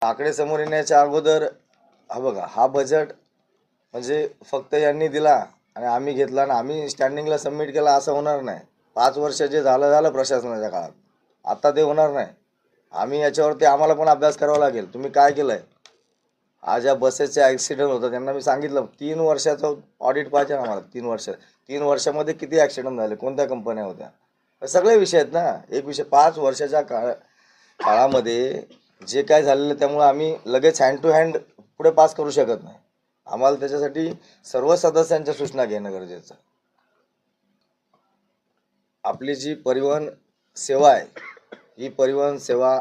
आकडे समोर येण्याच्या अगोदर हा बघा, हा बजेट म्हणजे फक्त यांनी दिला आणि आम्ही घेतला आणि आम्ही स्टँडिंगला सबमिट केला असं होणार नाही. 5 वर्ष जे झालं प्रशासनाच्या काळात, आता ते होणार नाही. आम्ही याच्यावरती आम्हाला पण अभ्यास करावा लागेल. तुम्ही काय केलं आहे? आज या बसेसचे ॲक्सिडेंट होतं, त्यांना मी सांगितलं 3 वर्षाचं ऑडिट पाहिजे आम्हाला. 3 वर्षामध्ये किती ॲक्सिडेंट झाले, कोणत्या कंपन्या होत्या, हे सगळे विषय आहेत ना. एक विषय 5 वर्षाच्या काळामध्ये जे काय झालेलं, त्यामुळे आम्ही लगेच हँड टू हँड पुढे पास करू शकत नाही. आम्हाला त्याच्यासाठी सर्व सदस्यांच्या सूचना घेणं गरजेचं आहे. आपली जी परिवहन सेवा आहे, ही परिवहन सेवा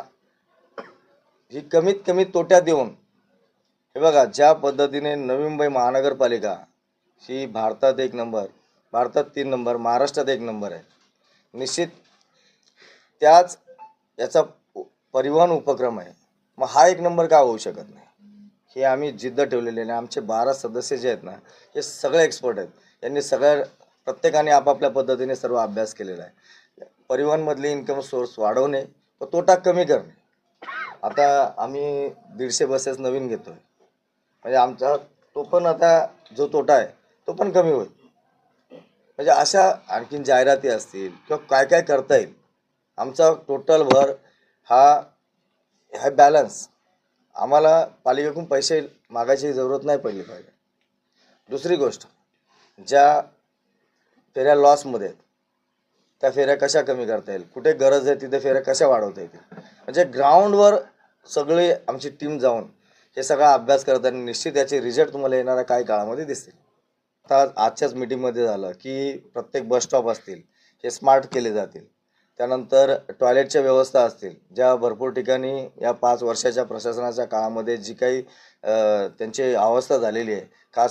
ही कमीत कमी तोट्यात येऊन, हे बघा, ज्या पद्धतीने नवी मुंबई महानगरपालिका ही भारतात 1 नंबर, भारतात 3 नंबर, महाराष्ट्रात 1 नंबर आहे. निश्चित त्याच याचा परिवहन उपक्रम आहे. मग हा 1 नंबर का होऊ शकत नाही? हे आम्ही जिद्द ठेवलेली आहे. आमचे 12 सदस्य जे आहेत ना, हे सगळे एक्सपर्ट आहेत. यांनी प्रत्येकाने आपापल्या पद्धतीने सर्व अभ्यास केलेला आहे. परिवहनमधली इन्कम सोर्स वाढवणे व तोटा कमी करणे. आता आम्ही 150 बसेस नवीन घेतोय, म्हणजे आमचा तो पण आता जो तोटा आहे तो पण कमी होईल. म्हणजे अशा आणखीन जाहिराती असतील किंवा काय काय करता येईल. आमचा टोटल भर हा बॅलन्स, आम्हाला पालिकेकडून पैसे मागायची जरूरत नाही पडली पाहिजे. दुसरी गोष्ट, ज्या फेऱ्या लॉसमध्ये आहेत त्या फेऱ्या कशा कमी करता येईल, कुठे गरज आहे तिथे फेऱ्या कशा वाढवता येतील, म्हणजे ग्राउंडवर सगळी आमची टीम जाऊन हे सगळा अभ्यास करताना निश्चित याचे रिझल्ट तुम्हाला येणाऱ्या काही काळामध्ये दिसतील. आता आजच्याच मीटिंगमध्ये झालं की प्रत्येक बस स्टॉप असतील हे स्मार्ट केले जातील. त्यानंतर टॉयलेटच्या व्यवस्था असतील, ज्या भरपूर ठिकाणी या 5 वर्षाच्या प्रशासनाच्या काळामध्ये जी काही त्यांची अवस्था झालेली आहे, खास